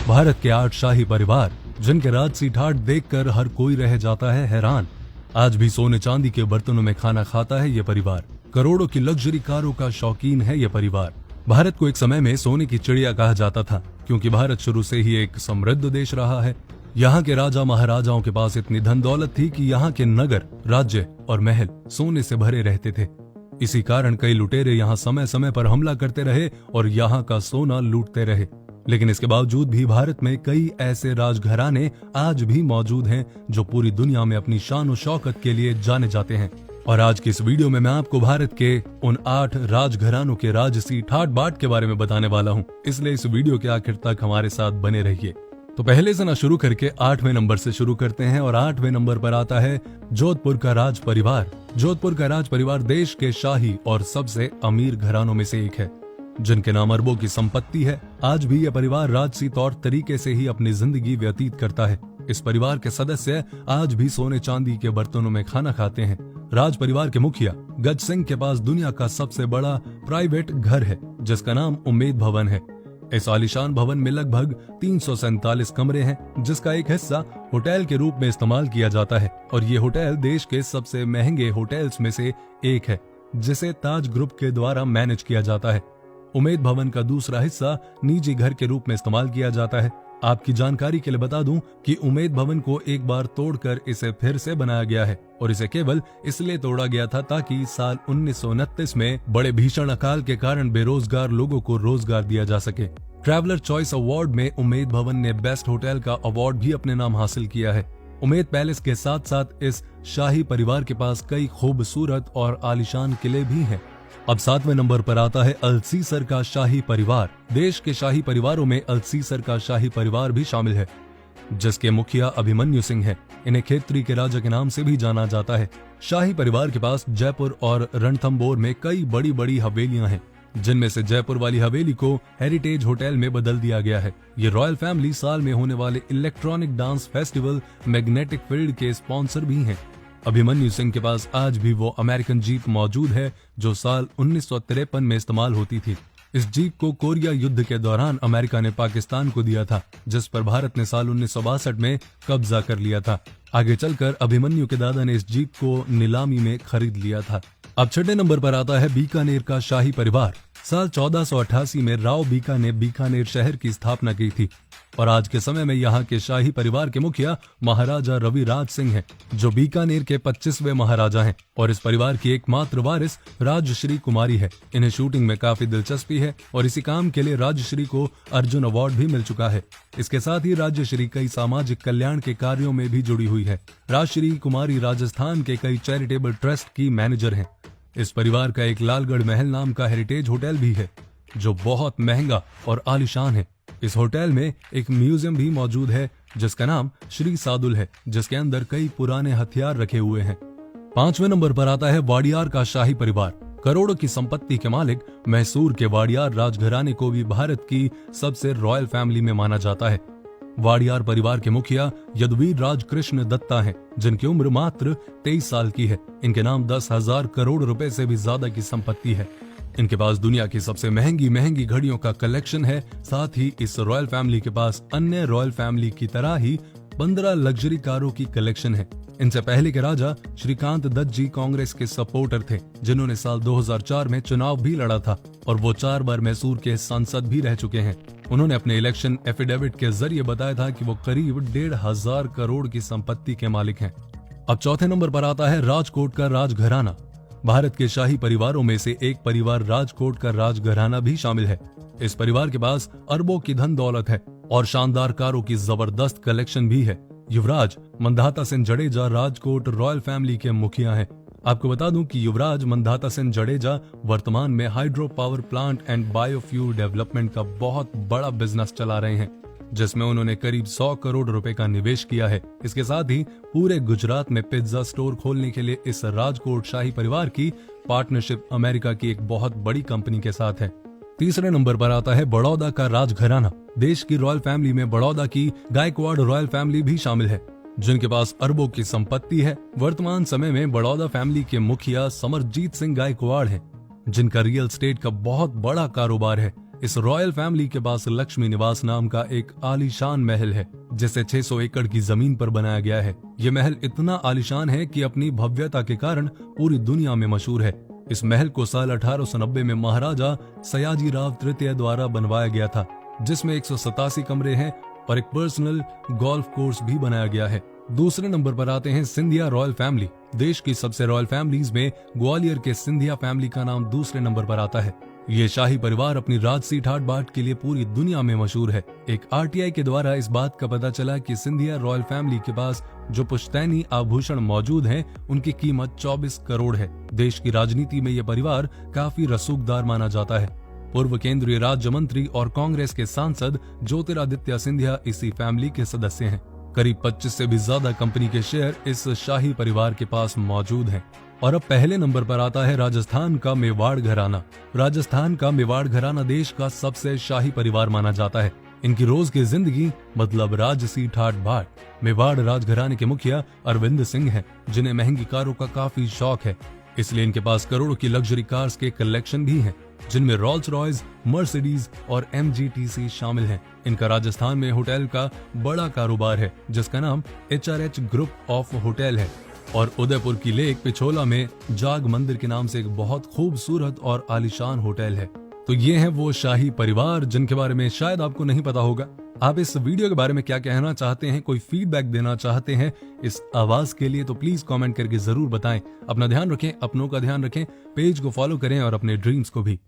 भारत के 8 शाही परिवार, जिनके राजसी ठाट देखकर हर कोई रह जाता है हैरान। आज भी सोने चांदी के बर्तनों में खाना खाता है ये परिवार। करोड़ों की लग्जरी कारों का शौकीन है ये परिवार। भारत को एक समय में सोने की चिड़िया कहा जाता था, क्योंकि भारत शुरू से ही एक समृद्ध देश रहा है। यहाँ के राजा महाराजाओं के पास इतनी धन दौलत थी कि यहाँ के नगर, राज्य और महल सोने से भरे रहते थे। इसी कारण कई लुटेरे यहाँ समय समय पर हमला करते रहे और यहाँ का सोना लूटते रहे। लेकिन इसके बावजूद भी भारत में कई ऐसे राजघराने आज भी मौजूद हैं जो पूरी दुनिया में अपनी शान और शौकत के लिए जाने जाते हैं। और आज की इस वीडियो में मैं आपको भारत के उन 8 राजघरानों के राजसी ठाट बाट के बारे में बताने वाला हूँ, इसलिए इस वीडियो के आखिर तक हमारे साथ बने रहिए। तो पहले से ना शुरू करके 8वें नंबर से शुरू करते हैं और 8वें नंबर पर आता है जोधपुर का राज परिवार। जोधपुर का राज परिवार देश के शाही और सबसे अमीर घरानों में से एक है, जिनके नाम अरबों की संपत्ति है। आज भी यह परिवार राजसी तौर तरीके से ही अपनी जिंदगी व्यतीत करता है। इस परिवार के सदस्य आज भी सोने चांदी के बर्तनों में खाना खाते हैं। राज परिवार के मुखिया गज सिंह के पास दुनिया का सबसे बड़ा प्राइवेट घर है, जिसका नाम उम्मेद भवन है। इस आलीशान भवन में लगभग 347 कमरे हैं, जिसका एक हिस्सा होटल के रूप में इस्तेमाल किया जाता है। और ये होटल देश के सबसे महंगे होटल्स में से एक है, जिसे ताज ग्रुप के द्वारा मैनेज किया जाता है। उम्मेद भवन का दूसरा हिस्सा निजी घर के रूप में इस्तेमाल किया जाता है। आपकी जानकारी के लिए बता दूं कि उम्मेद भवन को एक बार तोड़कर इसे फिर से बनाया गया है, और इसे केवल इसलिए तोड़ा गया था ताकि साल 1929 में बड़े भीषण अकाल के कारण बेरोजगार लोगों को रोजगार दिया जा सके। ट्रैवलर चॉइस अवार्ड में उम्मेद भवन ने बेस्ट होटल का अवार्ड भी अपने नाम हासिल किया है। उम्मेद पैलेस के साथ साथ इस शाही परिवार के पास कई खूबसूरत और आलीशान किले भी हैं। अब 7वें नंबर पर आता है अल्सीसर का शाही परिवार। देश के शाही परिवारों में अल्सीसर का शाही परिवार भी शामिल है, जिसके मुखिया अभिमन्यु सिंह है। इन्हें खेतरी के राजा के नाम से भी जाना जाता है। शाही परिवार के पास जयपुर और रणथंबोर में कई बड़ी बड़ी हवेलियां हैं, जिनमें से जयपुर वाली हवेली को हेरिटेज होटल में बदल दिया गया है। ये रॉयल फैमिली साल में होने वाले electronic dance festival magnetic field के स्पॉन्सर भी हैं। अभिमन्यु सिंह के पास आज भी वो अमेरिकन जीप मौजूद है जो साल 1953 में इस्तेमाल होती थी। इस जीप को कोरिया युद्ध के दौरान अमेरिका ने पाकिस्तान को दिया था, जिस पर भारत ने साल 1962 में कब्जा कर लिया था। आगे चलकर अभिमन्यु के दादा ने इस जीप को नीलामी में खरीद लिया था। अब 6ठे नंबर पर आता है बीकानेर का शाही परिवार। साल 1488 में राव बीका ने बीकानेर शहर की स्थापना की थी, और आज के समय में यहाँ के शाही परिवार के मुखिया महाराजा रवि राज सिंह हैं, जो बीकानेर के 25वें महाराजा हैं। और इस परिवार की एकमात्र वारिस राजश्री कुमारी है। इन्हें शूटिंग में काफी दिलचस्पी है और इसी काम के लिए राजश्री को अर्जुन अवार्ड भी मिल चुका है। इसके साथ ही राजश्री कई सामाजिक कल्याण के कार्यों में भी जुड़ी हुई है। राजश्री कुमारी राजस्थान के कई चैरिटेबल ट्रस्ट की मैनेजर हैं। इस परिवार का एक लालगढ़ महल नाम का हेरिटेज होटल भी है, जो बहुत महंगा और आलीशान है। इस होटल में एक म्यूजियम भी मौजूद है, जिसका नाम श्री सादुल है, जिसके अंदर कई पुराने हथियार रखे हुए हैं। 5वें नंबर पर आता है वाडियार का शाही परिवार। करोड़ों की संपत्ति के मालिक मैसूर के वाडियार राजघराने को भी भारत की सबसे रॉयल फैमिली में माना जाता है। वाडियार परिवार के मुखिया यदुवीर राज कृष्ण दत्ता हैं, जिनकी उम्र मात्र 23 साल की है। इनके नाम 10,000 करोड़ रुपए से भी ज्यादा की संपत्ति है। इनके पास दुनिया की सबसे महंगी घड़ियों का कलेक्शन है। साथ ही इस रॉयल फैमिली के पास अन्य रॉयल फैमिली की तरह ही 15 लग्जरी कारों की कलेक्शन है। इनसे पहले के राजा श्रीकांत दत्त जी कांग्रेस के सपोर्टर थे, जिन्होंने साल 2004 में चुनाव भी लड़ा था, और वो 4 बार मैसूर के सांसद भी रह चुके हैं। उन्होंने अपने इलेक्शन एफिडेविट के जरिए बताया था कि वो करीब 1,500 करोड़ की संपत्ति के मालिक हैं। अब 4थे नंबर पर आता है राजकोट का राजघराना। भारत के शाही परिवारों में से एक परिवार राजकोट का राजघराना भी शामिल है। इस परिवार के पास अरबों की धन दौलत है और शानदार कारों की जबरदस्त कलेक्शन भी है। युवराज मंधाता सिंह जडेजा राजकोट रॉयल फैमिली के मुखिया हैं। आपको बता दूं कि युवराज मंधाता सिंह जडेजा वर्तमान में hydro power plant and biofuel development का बहुत बड़ा बिजनेस चला रहे हैं, जिसमें उन्होंने करीब 100 करोड़ रुपए का निवेश किया है। इसके साथ ही पूरे गुजरात में पिज्जा स्टोर खोलने के लिए इस राजकोट शाही परिवार की पार्टनरशिप अमेरिका की एक बहुत बड़ी कंपनी के साथ है। 3रे नंबर पर आता है बड़ौदा का राजघराना। देश की रॉयल फैमिली में बड़ौदा की गायकवाड़ रॉयल फैमिली भी शामिल है, जिनके पास अरबों की संपत्ति है। वर्तमान समय में बड़ौदा फैमिली के मुखिया समरजीत सिंह गायकवाड़ हैं, जिनका रियल एस्टेट का बहुत बड़ा कारोबार है। इस रॉयल फैमिली के पास लक्ष्मी निवास नाम का एक आलीशान महल है, जिसे 600 एकड़ की जमीन पर बनाया गया है। ये महल इतना आलीशान है कि अपनी भव्यता के कारण पूरी दुनिया में मशहूर है। इस महल को साल 1890 में महाराजा सयाजीराव तृतीय द्वारा बनवाया गया था, जिसमें 187 कमरे हैं और एक पर्सनल गोल्फ कोर्स भी बनाया गया है। दूसरे नंबर पर आते हैं सिंधिया रॉयल फैमिली। देश की सबसे रॉयल फैमिलीज में ग्वालियर के सिंधिया फैमिली का नाम दूसरे नंबर पर आता है। ये शाही परिवार अपनी राजसी ठाट बाट के लिए पूरी दुनिया में मशहूर है। एक आरटीआई के द्वारा इस बात का पता चला कि सिंधिया रॉयल फैमिली के पास जो पुश्तैनी आभूषण मौजूद हैं, उनकी कीमत 24 करोड़ है। देश की राजनीति में यह परिवार काफी रसूखदार माना जाता है। पूर्व केंद्रीय राज्य मंत्री और कांग्रेस के सांसद ज्योतिरादित्य सिंधिया इसी फैमिली के सदस्य हैं। करीब 25 से भी ज्यादा कंपनी के शेयर इस शाही परिवार के पास मौजूद हैं। और अब पहले नंबर पर आता है राजस्थान का मेवाड़ घराना। राजस्थान का मेवाड़ घराना देश का सबसे शाही परिवार माना जाता है। इनकी रोज की जिंदगी मतलब राजसी ठाट बाट। मेवाड़ राजघराने के मुखिया अरविंद सिंह हैं, जिन्हें महंगी कारों का काफी शौक है। इसलिए इनके पास करोड़ों की लग्जरी कार्स के कलेक्शन भी हैं, जिनमें रोल्स रॉयस, मर्सिडीज और MGTC शामिल हैं। इनका राजस्थान में होटल का बड़ा कारोबार है, जिसका नाम HRH ग्रुप ऑफ होटल है। और उदयपुर की लेक पिछोला में जाग मंदिर के नाम से एक बहुत खूबसूरत और आलीशान होटल है। तो ये हैं वो शाही परिवार जिनके बारे में शायद आपको नहीं पता होगा। आप इस वीडियो के बारे में क्या कहना चाहते हैं, कोई फीडबैक देना चाहते हैं इस आवाज के लिए, तो प्लीज कमेंट करके जरूर बताएं। अपना ध्यान रखें, अपनों का ध्यान रखें, पेज को फॉलो करें और अपने ड्रीम्स को भी।